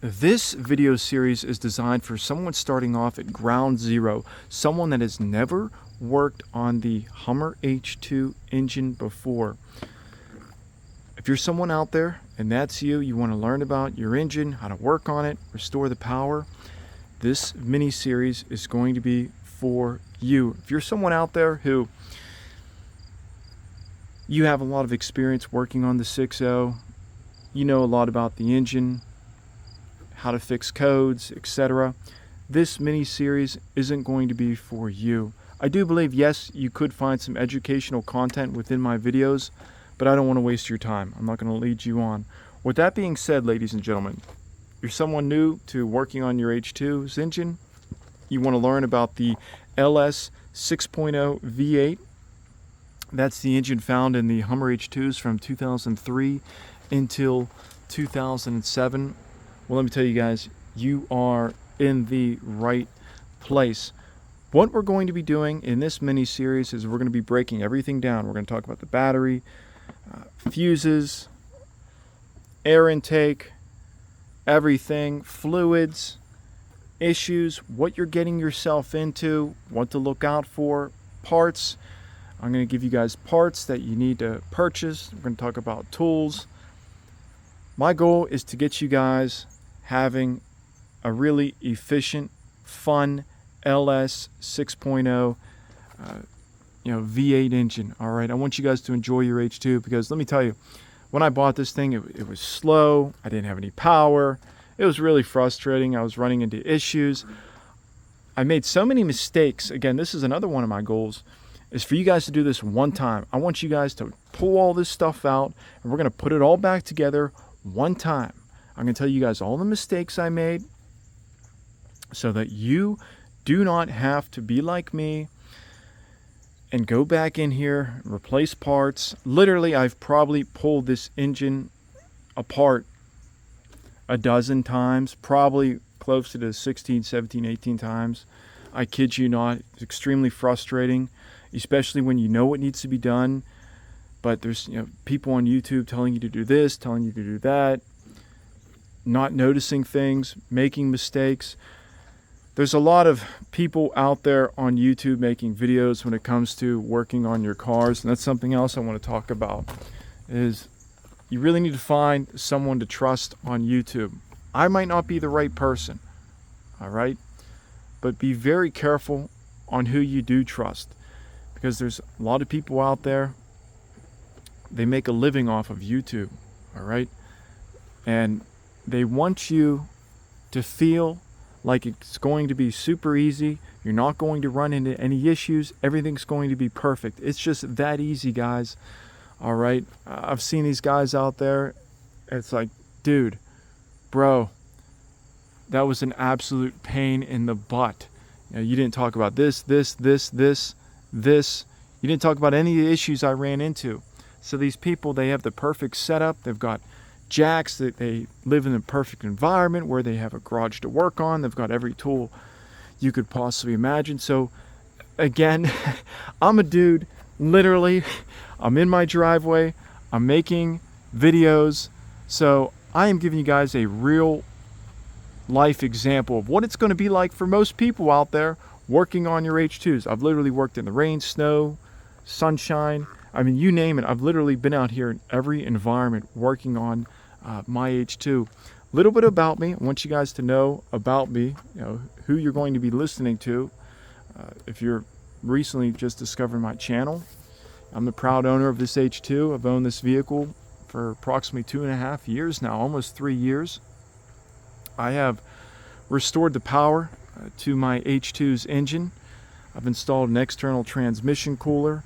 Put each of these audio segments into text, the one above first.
This video series is designed for someone starting off at ground zero, someone that has never worked on the Hummer H2 engine before. If you're someone out there and that's you want to learn about your engine, how to work on it, restore the power, this mini series is going to be for you. If you're someone out there who you have a lot of experience working on the 6.0, you know a lot about the engine, how to fix codes, etc., this mini series isn't going to be for you. I do believe, yes, you could find some educational content within my videos, but I don't want to waste your time. I'm not going to lead you on. With that being said, ladies and gentlemen, you're someone new to working on your H2's engine. You want to learn about the LS 6.0 V8. That's the engine found in the Hummer H2s from 2003 until 2007. Well, let me tell you guys, you are in the right place. What we're going to be doing in this mini series is we're going to be breaking everything down. We're going to talk about the battery, fuses, air intake, everything, fluids, issues, what you're getting yourself into, what to look out for, parts. I'm going to give you guys parts that you need to purchase. We're going to talk about tools. My goal is to get you guys having a really efficient, fun LS 6.0 V8 engine. All right, I want you guys to enjoy your H2 because let me tell you, when I bought this thing, it was slow. I didn't have any power. It was really frustrating. I was running into issues. I made so many mistakes. Again, this is another one of my goals, is for you guys to do this one time. I want you guys to pull all this stuff out, and we're going to put it all back together one time. I'm going to tell you guys all the mistakes I made so that you do not have to be like me and go back in here, replace parts. Literally, I've probably pulled this engine apart a dozen times, probably close to 16, 17, 18 times. I kid you not. It's extremely frustrating, especially when you know what needs to be done, but there's people on YouTube telling you to do this, telling you to do that, not noticing things, making mistakes. There's a lot of people out there on YouTube making videos when it comes to working on your cars, and that's something else I want to talk about, is you really need to find someone to trust on YouTube. I might not be the right person, all right? But be very careful on who you do trust, because there's a lot of people out there, they make a living off of YouTube, all right? And they want you to feel like it's going to be super easy. You're not going to run into any issues. Everything's going to be perfect. It's just that easy, guys. All right? I've seen these guys out there. It's like, dude, bro, that was an absolute pain in the butt. You didn't talk about this. You didn't talk about any of the issues I ran into. So these people, they have the perfect setup. They've got jacks, that they live in a perfect environment where they have a garage to work on. They've got every tool you could possibly imagine. So again, I'm a dude, literally, I'm in my driveway, I'm making videos. So I am giving you guys a real life example of what it's going to be like for most people out there working on your H2s. I've literally worked in the rain, snow, sunshine. I mean, you name it. I've literally been out here in every environment working on my H2. A little bit about me. I want you guys to know about me, who you're going to be listening to. If you're recently just discovering my channel, I'm the proud owner of this H2. I've owned this vehicle for approximately 2.5 years now, almost 3 years. I have restored the power to my H2's engine. I've installed an external transmission cooler,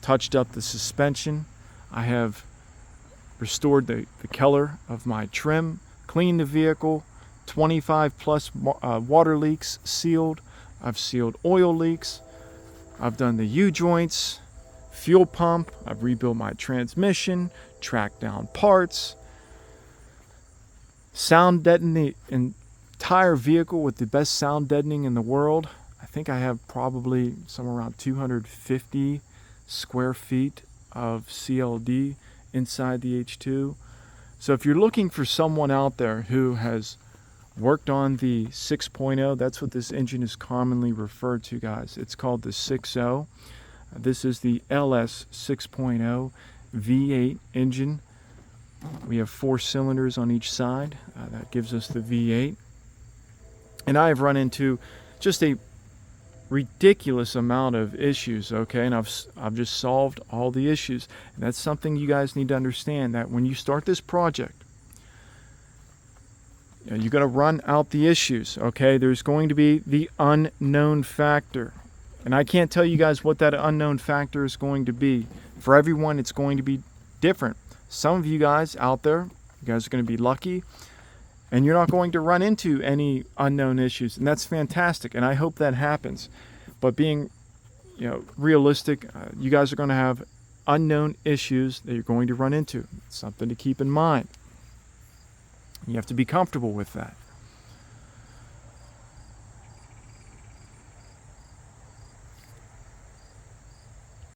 touched up the suspension. I have restored the Keller of my trim, cleaned the vehicle, 25 plus water leaks sealed. I've sealed oil leaks. I've done the U-joints, fuel pump. I've rebuilt my transmission, tracked down parts, sound deadened the entire vehicle with the best sound deadening in the world. I think I have probably somewhere around 250 square feet of CLD inside the H2. So if you're looking for someone out there who has Worked on the 6.0. That's what this engine is commonly referred to, guys. It's called the 6.0. This is the LS 6.0 V8 engine. We have 4 cylinders on each side. That gives us the V8. And I have run into just a ridiculous amount of issues, okay? And I've just solved all the issues. And that's something you guys need to understand, that when you start this project, you're going to run out the issues, okay? There's going to be the unknown factor. And I can't tell you guys what that unknown factor is going to be. For everyone, it's going to be different. Some of you guys out there, you guys are going to be lucky, and you're not going to run into any unknown issues. And that's fantastic, and I hope that happens. But being realistic, you guys are going to have unknown issues that you're going to run into. It's something to keep in mind. You have to be comfortable with that.